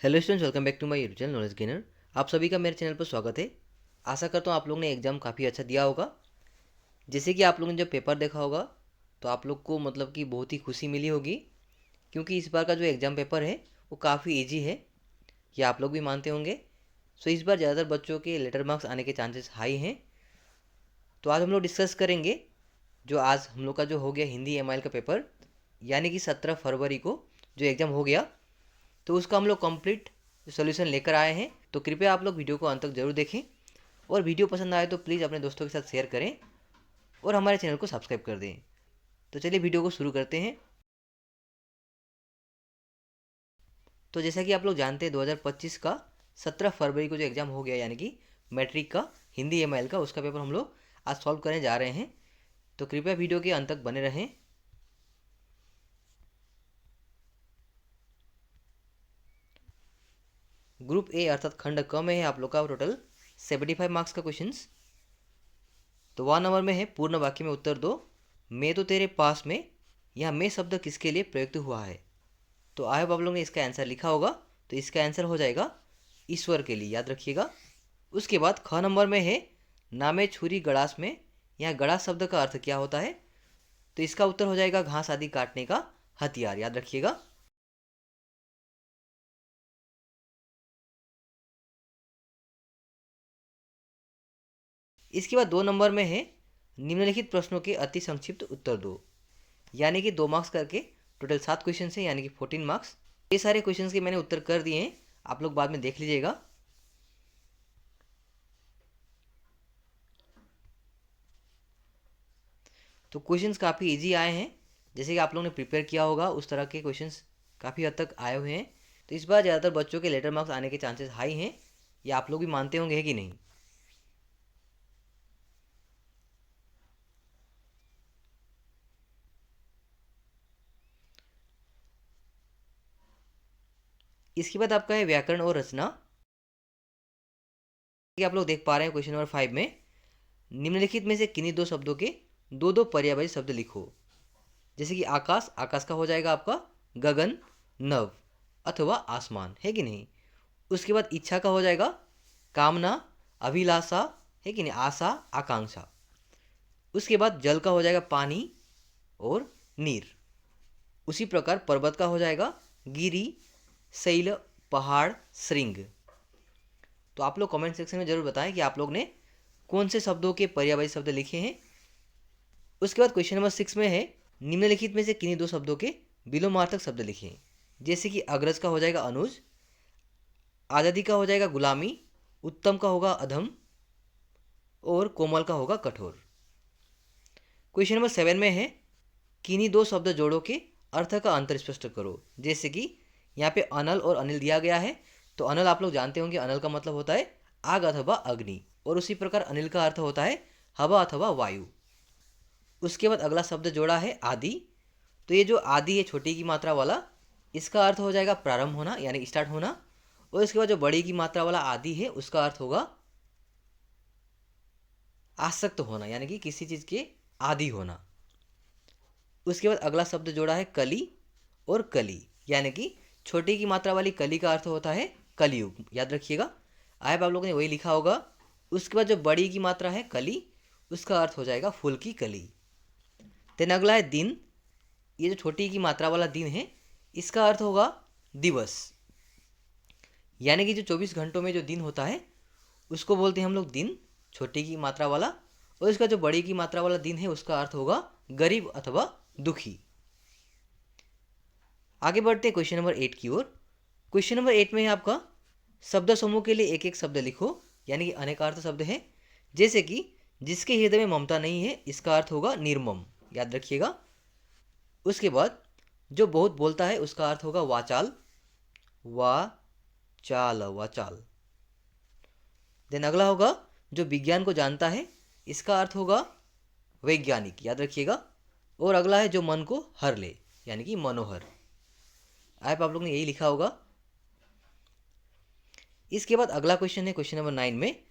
Hello students, welcome back to my YouTube channel Knowledge Gainer. आप सभी का मेरे चैनल पर स्वागत है। आशा करता हूँ आप लोग ने एग्ज़ाम काफ़ी अच्छा दिया होगा। जैसे कि आप लोगों ने जब पेपर देखा होगा तो आप लोग को मतलब कि बहुत ही खुशी मिली होगी, क्योंकि इस बार का जो एग्ज़ाम पेपर है वो काफ़ी ईजी है, ये आप लोग भी मानते होंगे। सो इस बार ज़्यादातर बच्चों के लेटर मार्क्स आने के चांसेस हाई हैं। तो आज हम लोग डिस्कस करेंगे जो आज हम लोग का जो हो गया हिंदी एमआईएल का पेपर, यानी कि 17 फरवरी को जो एग्ज़ाम हो गया, तो उसका हम लोग कंप्लीट सोल्यूशन लेकर आए हैं। तो कृपया आप लोग वीडियो को अंत तक जरूर देखें, और वीडियो पसंद आए तो प्लीज़ अपने दोस्तों के साथ शेयर करें और हमारे चैनल को सब्सक्राइब कर दें। तो चलिए वीडियो को शुरू करते हैं। तो जैसा कि आप लोग जानते हैं 2025 का 17 फरवरी को जो एग्ज़ाम हो गया, यानी कि मैट्रिक का हिंदी एमआईएल का, उसका पेपर हम लोग आज सॉल्व करने जा रहे हैं। तो कृपया वीडियो के अंत तक बने रहें। ग्रुप ए अर्थात खंड क में है आप लोग का टोटल 75 मार्क्स का क्वेश्चंस। तो 1 नंबर में है पूर्ण वाक्य में उत्तर दो। मैं तो तेरे पास में, यहाँ मैं शब्द किसके लिए प्रयुक्त हुआ है? तो आई होप आप लोगों ने इसका आंसर लिखा होगा। तो इसका आंसर हो जाएगा ईश्वर के लिए, याद रखिएगा। उसके बाद ख नंबर में है नामे छुरी गड़ास में, यहाँ गड़ास शब्द का अर्थ क्या होता है? तो इसका उत्तर हो जाएगा घास आदि काटने का हथियार, याद रखिएगा। इसके बाद 2 नंबर में है निम्नलिखित प्रश्नों के अति संक्षिप्त उत्तर दो, यानी कि 2 मार्क्स करके टोटल 7 क्वेश्चन है, यानी कि 14 मार्क्स। ये सारे क्वेश्चन के मैंने उत्तर कर दिए हैं, आप लोग बाद में देख लीजिएगा। तो क्वेश्चंस काफ़ी इजी आए हैं, जैसे कि आप लोगों ने प्रिपेयर किया होगा उस तरह के क्वेश्चंस काफ़ी हद तक आए हुए हैं। तो इस बार ज़्यादातर बच्चों के लेटर मार्क्स आने के चांसेस हाई हैं, ये आप लोग भी मानते होंगे, है कि नहीं? इसके बाद आपका है व्याकरण और रचना। कि आप लोग देख पा रहे हैं क्वेश्चन नंबर 5 में निम्नलिखित में से किन्हीं दो शब्दों के दो दो पर्यायवाची शब्द लिखो। जैसे कि आकाश, आकाश का हो जाएगा आपका गगन, नभ अथवा आसमान, है कि नहीं? उसके बाद इच्छा का हो जाएगा कामना, अभिलाषा, है कि नहीं, आशा, आकांक्षा। उसके बाद जल का हो जाएगा पानी और नीर। उसी प्रकार पर्वत का हो जाएगा गिरी, शैल, पहाड़, श्रृंग। तो आप लोग कमेंट सेक्शन में जरूर बताएं कि आप लोग ने कौन से शब्दों के पर्यायवाची शब्द लिखे हैं। उसके बाद क्वेश्चन नंबर 6 में है निम्नलिखित में से किन्हीं दो शब्दों के विलोमार्थक शब्द लिखें। जैसे कि अग्रज का हो जाएगा अनुज, आज़ादी का हो जाएगा गुलामी, उत्तम का होगा अधम और कोमल का होगा कठोर। क्वेश्चन नंबर 7 में है किन्हीं दो शब्द जोड़ों के अर्थ का अंतर स्पष्ट करो। जैसे कि यहाँ पे अनल और अनिल दिया गया है, तो अनल आप लोग जानते होंगे, अनल का मतलब होता है आग अथवा अग्नि, और उसी प्रकार अनिल का अर्थ होता है हवा अथवा वायु। उसके बाद अगला शब्द जोड़ा है आदि। तो ये जो आदि है छोटी की मात्रा वाला, इसका अर्थ हो जाएगा प्रारंभ होना, यानी स्टार्ट होना। और इसके बाद जो बड़ी की मात्रा वाला आदि है उसका अर्थ होगा आसक्त होना, यानी कि किसी चीज़ के आदि होना। उसके बाद अगला शब्द जोड़ा है कली और कली, यानी कि छोटी की मात्रा वाली कली का अर्थ होता है कलयुग, याद रखिएगा। आप लोगों ने वही लिखा होगा। उसके बाद जो बड़ी की मात्रा है कली, उसका अर्थ हो जाएगा फूल की कली। देन अगला है दिन। ये जो छोटी की मात्रा वाला दिन है, इसका अर्थ होगा दिवस, यानी कि जो 24 घंटों में जो दिन होता है उसको बोलते हैं हम लोग दिन, छोटी की मात्रा वाला। और इसका जो बड़ी की मात्रा वाला दिन है उसका अर्थ होगा गरीब अथवा दुखी। आगे बढ़ते हैं क्वेश्चन नंबर 8 की ओर। क्वेश्चन नंबर 8 में है आपका शब्द समूह के लिए एक एक शब्द लिखो, यानी कि अनेकार्थ शब्द है। जैसे कि जिसके हृदय में ममता नहीं है, इसका अर्थ होगा निर्मम, याद रखिएगा। उसके बाद जो बहुत बोलता है उसका अर्थ होगा वाचाल, वाचाल, वाचाल। देन अगला होगा जो विज्ञान को जानता है, इसका अर्थ होगा वैज्ञानिक, याद रखिएगा। और अगला है जो मन को हर ले, यानी कि मनोहर। आप लोग ने यही लिखा होगा। इसके बाद अगला क्वेश्चन है क्वेश्चन नंबर 9 में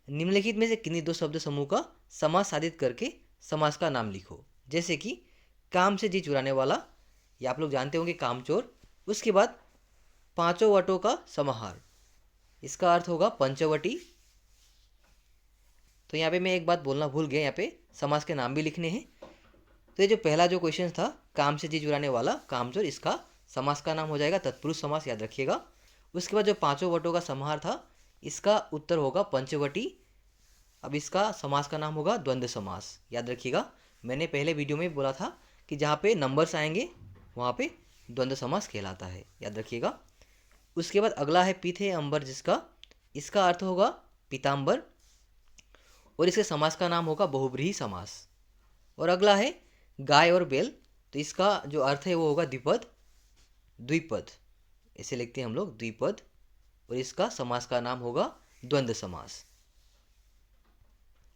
निम्नलिखित में से किन्हीं दो शब्द समूह का समास साधित करके समास का नाम लिखो। जैसे कि काम से जी चुराने वाला, ये आप लोग जानते होंगे कामचोर। उसके बाद पांचों वटों का समाहार, इसका अर्थ होगा पंचवटी। तो यहाँ पे मैं एक बात बोलना भूल गया, यहाँ पे समास के नाम भी लिखने हैं। तो ये जो पहला जो क्वेश्चन था, काम से चीज उड़ाने वाला कामचोर, इसका समास का नाम हो जाएगा तत्पुरुष समास, याद रखिएगा। उसके बाद जो पांचों वटों का समाहार था, इसका उत्तर होगा पंचवटी। अब इसका समास का नाम होगा द्वंद्व समास, याद रखिएगा। मैंने पहले वीडियो में बोला था कि जहाँ पे नंबर्स आएंगे वहाँ पे द्वंद्व समास कहलाता है, याद रखिएगा। उसके बाद अगला है पीथे अंबर, जिसका इसका अर्थ होगा पीताम्बर, और इसके समास का नाम होगा बहुब्रीहि समास। और अगला है गाय और बैल, तो इसका जो अर्थ है वो होगा द्विपद, द्विपद ऐसे लिखते हैं हम लोग, द्विपद, और इसका समास का नाम होगा द्वंद्व समास।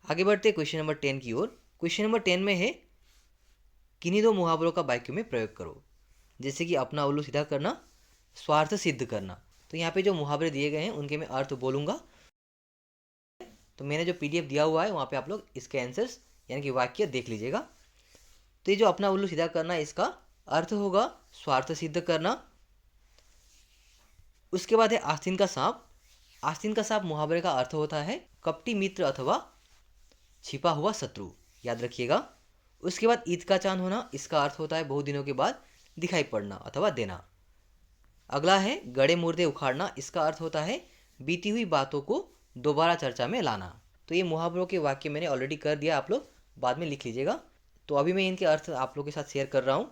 आगे बढ़ते क्वेश्चन नंबर 10 की ओर। क्वेश्चन नंबर 10 में है किन्हीं दो मुहावरों का वाक्य में प्रयोग करो, जैसे कि अपना उल्लू सीधा करना, स्वार्थ सिद्ध करना। तो यहाँ पे जो मुहावरे दिए गए हैं उनके मैं अर्थ बोलूंगा। तो मैंने जो पीडीएफ दिया हुआ है वहाँ पे आप लोग इसके आंसर्स यानी कि वाक्य देख लीजिएगा। तो ये जो अपना उल्लू सीधा करना, इसका अर्थ होगा स्वार्थ सिद्ध करना। उसके बाद है आस्तीन का सांप। आस्तीन का सांप मुहावरे का अर्थ होता है कपटी मित्र अथवा छिपा हुआ शत्रु, याद रखिएगा। उसके बाद ईद का चांद होना, इसका अर्थ होता है बहुत दिनों के बाद दिखाई पड़ना अथवा देना। अगला है गड़े मुर्दे उखाड़ना, इसका अर्थ होता है बीती हुई बातों को दोबारा चर्चा में लाना। तो ये मुहावरों के वाक्य मैंने ऑलरेडी कर दिया, आप लोग बाद में लिख लीजिएगा। तो अभी मैं इनके अर्थ आप लोग के साथ शेयर कर रहा हूँ।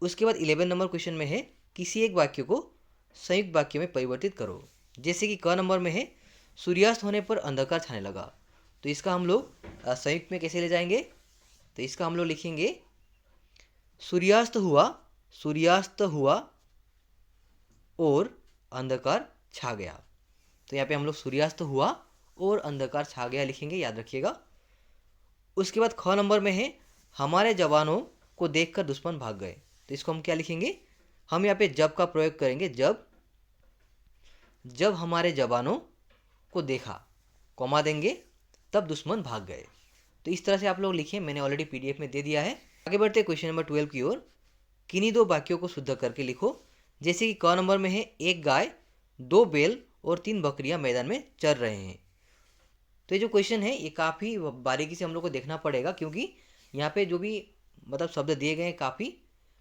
उसके बाद 11 नंबर क्वेश्चन में है किसी एक वाक्य को संयुक्त वाक्य में परिवर्तित करो, जैसे कि क नंबर में है सूर्यास्त होने पर अंधकार छाने लगा। तो इसका हम लोग संयुक्त में कैसे ले जाएंगे, तो इसका हम लोग लिखेंगे सूर्यास्त हुआ, सूर्यास्त हुआ और अंधकार छा गया। तो यहाँ पे हम लोग सूर्यास्त हुआ और अंधकार छा गया लिखेंगे, याद रखिएगा। उसके बाद ख नंबर में है हमारे जवानों को देखकर दुश्मन भाग गए। तो इसको हम क्या लिखेंगे, हम यहाँ पे जब का प्रयोग करेंगे, जब, जब हमारे जवानों को देखा, कॉमा देंगे, तब दुश्मन भाग गए। तो इस तरह से आप लोग लिखिए, मैंने ऑलरेडी पीडीएफ में दे दिया है। आगे बढ़ते क्वेश्चन नंबर 12 की ओर। किन्हीं दो वाक्यों को शुद्ध करके लिखो, जैसे कि क नंबर में है एक गाय, दो बैल और 3 बकरियां मैदान में चर रहे हैं। तो ये जो क्वेश्चन है ये काफ़ी बारीकी से हम लोग को देखना पड़ेगा, क्योंकि यहाँ पे जो भी मतलब शब्द दिए गए हैं काफ़ी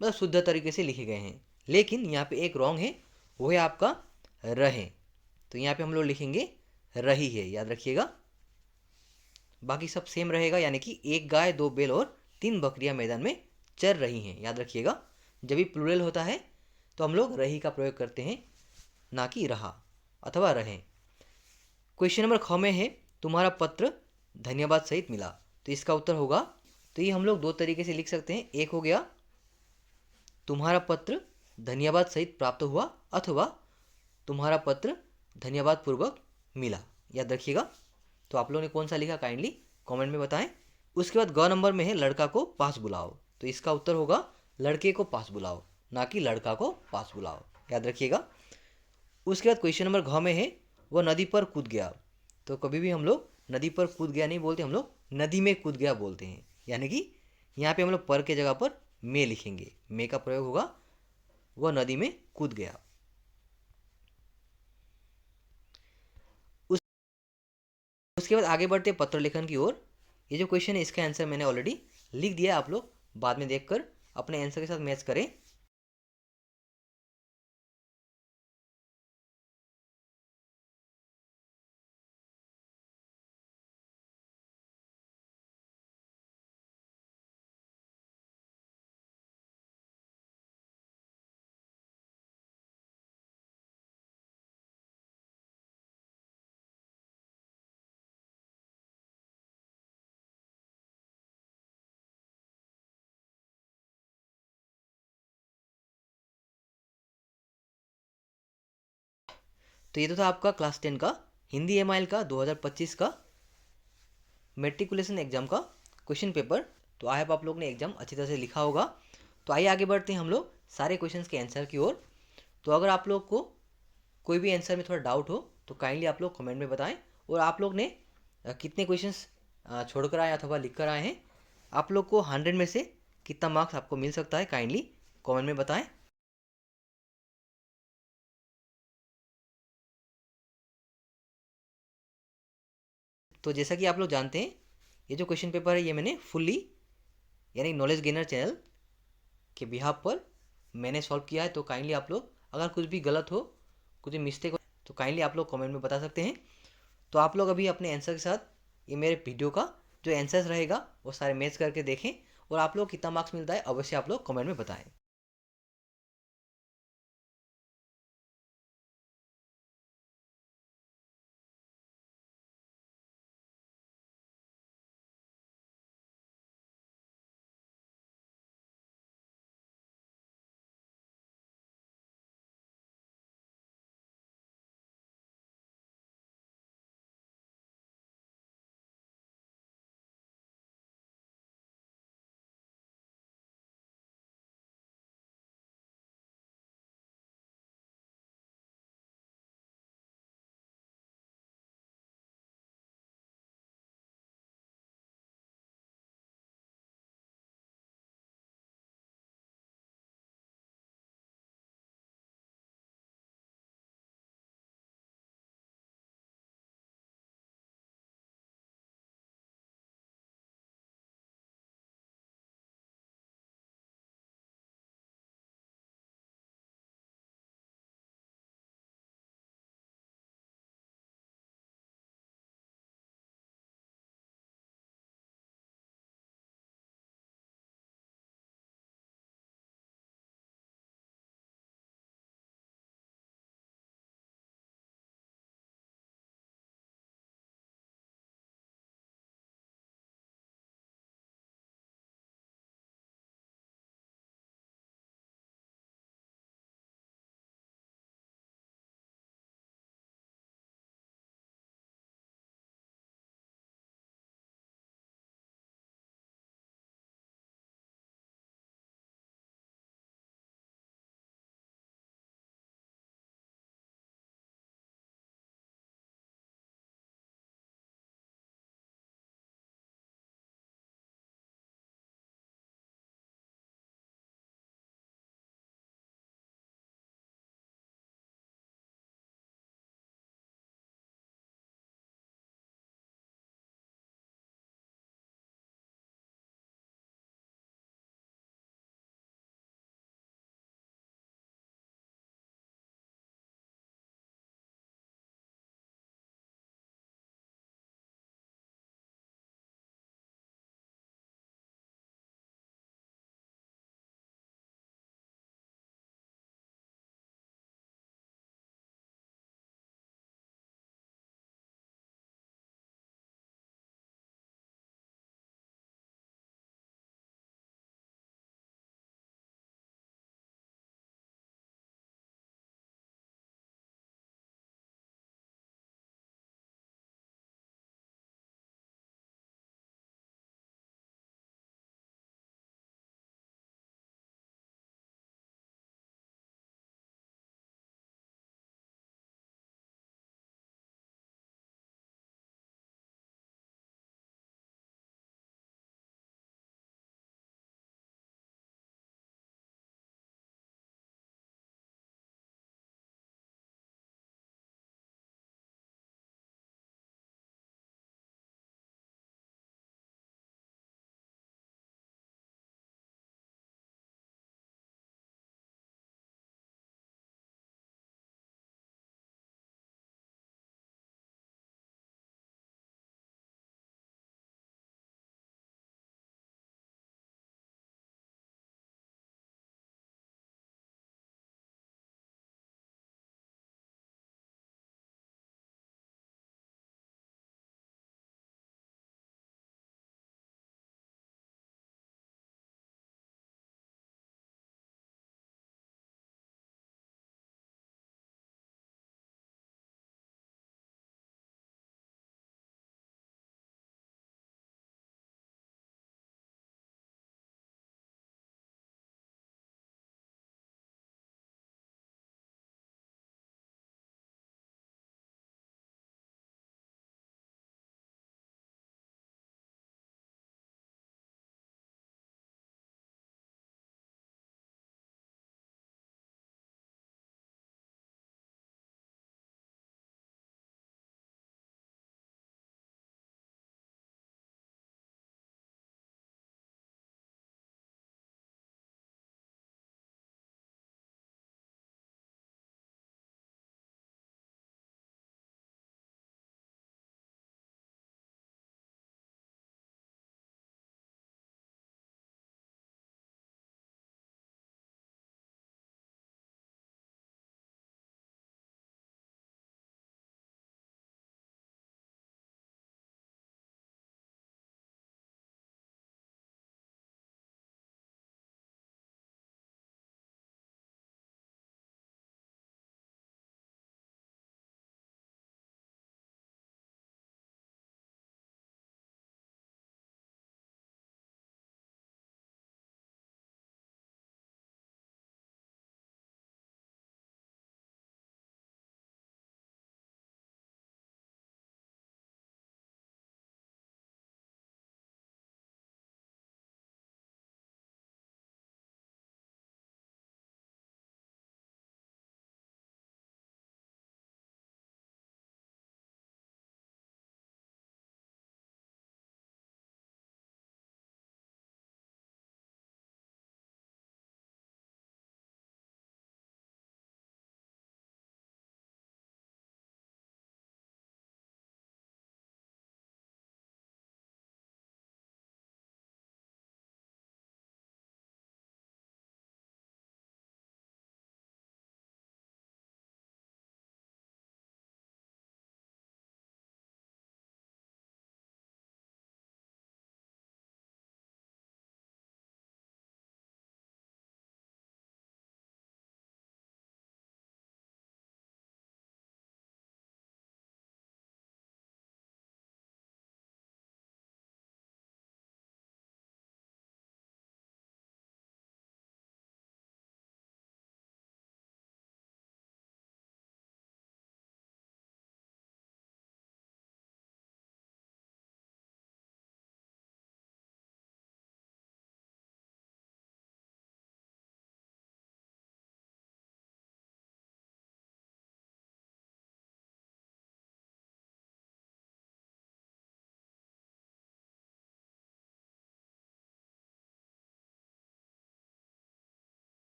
मतलब शुद्ध तरीके से लिखे गए हैं। लेकिन यहाँ पे एक रॉन्ग है, वो है आपका रहे। तो यहाँ पे हम लोग लिखेंगे रही है, याद रखिएगा। बाकी सब सेम रहेगा, यानी कि एक गाय, दो बैल और 3 बकरियां मैदान में चर रही हैं, याद रखिएगा। जब भी प्लूरल होता है तो हम लोग रही का प्रयोग करते हैं, ना कि रहा अथवा रहे। क्वेश्चन नंबर ख में है तुम्हारा पत्र धन्यवाद सहित मिला। तो इसका उत्तर होगा, तो ये हम लोग दो तरीके से लिख सकते हैं। एक हो गया तुम्हारा पत्र धन्यवाद सहित प्राप्त हुआ, अथवा तुम्हारा पत्र धन्यवाद पूर्वक मिला, याद रखिएगा। तो आप लोगों ने कौन सा लिखा काइंडली कमेंट में बताएं। उसके बाद ग नंबर में है लड़का को पास बुलाओ। तो इसका उत्तर होगा लड़के को पास बुलाओ, ना कि लड़का को पास बुलाओ, याद रखिएगा। उसके बाद क्वेश्चन नंबर घ में है वह नदी पर कूद गया। तो कभी भी हम लोग नदी पर कूद गया नहीं बोलते, हम लोग नदी में कूद गया बोलते हैं। यानी कि यहाँ पे हम लोग पर के जगह पर में लिखेंगे, में का प्रयोग होगा वह नदी में कूद गया। उसके बाद आगे बढ़ते पत्र लेखन की ओर। ये जो क्वेश्चन है इसका आंसर मैंने ऑलरेडी लिख दिया, आप लोग बाद में देखकर अपने आंसर के साथ मैच करें। तो ये तो था आपका क्लास 10 का हिंदी एमआईएल का 2025 का मेट्रिकुलेशन एग्जाम का क्वेश्चन पेपर। तो आई होप आप लोग ने एग्जाम अच्छी तरह से लिखा होगा। तो आइए आगे बढ़ते हैं हम लोग सारे क्वेश्चंस के आंसर की ओर। तो अगर आप लोग को कोई भी आंसर में थोड़ा डाउट हो तो काइंडली आप लोग कमेंट में बताएं। और आप लोग ने कितने क्वेश्चंस छोड़कर आए अथवा लिख कर आए हैं, आप लोग को 100 में से कितना मार्क्स आपको मिल सकता है, काइंडली कमेंट में बताएं। तो जैसा कि आप लोग जानते हैं, ये जो क्वेश्चन पेपर है ये मैंने फुल्ली यानी नॉलेज गेनर चैनल के बिहाफ पर मैंने सॉल्व किया है। तो काइंडली आप लोग अगर कुछ भी गलत हो, कुछ भी मिस्टेक हो, तो काइंडली आप लोग कमेंट में बता सकते हैं। तो आप लोग अभी अपने आंसर के साथ ये मेरे वीडियो का जो आंसर्स रहेगा वो सारे मैच करके देखें, और आप लोग कितना मार्क्स मिलता है अवश्य आप लोग कमेंट में बताएं।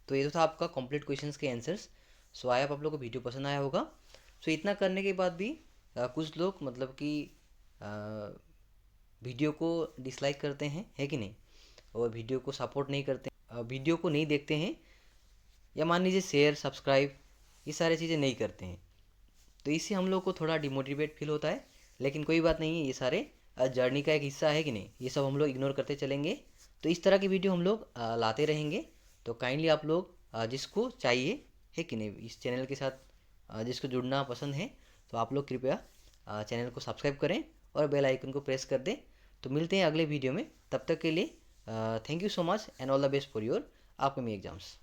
तो ये तो था आपका कंप्लीट क्वेश्चंस के आंसर्स। सो आई होप आप लोगों को वीडियो पसंद आया होगा। सो इतना करने के बाद भी कुछ लोग मतलब कि वीडियो को डिसलाइक करते हैं, है कि नहीं, और वीडियो को सपोर्ट नहीं करते, वीडियो को नहीं देखते हैं, या मान लीजिए शेयर सब्सक्राइब ये सारी चीज़ें नहीं करते हैं। तो इससे हम लोग को थोड़ा डिमोटिवेट फील होता है, लेकिन कोई बात नहीं है, ये सारे जर्नी का एक हिस्सा है कि नहीं, ये सब हम लोग इग्नोर करते चलेंगे। तो इस तरह की वीडियो हम लोग लाते रहेंगे। तो काइंडली आप लोग जिसको चाहिए, है कि नहीं, इस चैनल के साथ जिसको जुड़ना पसंद है, तो आप लोग कृपया चैनल को सब्सक्राइब करें और बेल आइकन को प्रेस कर दें। तो मिलते हैं अगले वीडियो में, तब तक के लिए thank you so much and all the best for your upcoming exams.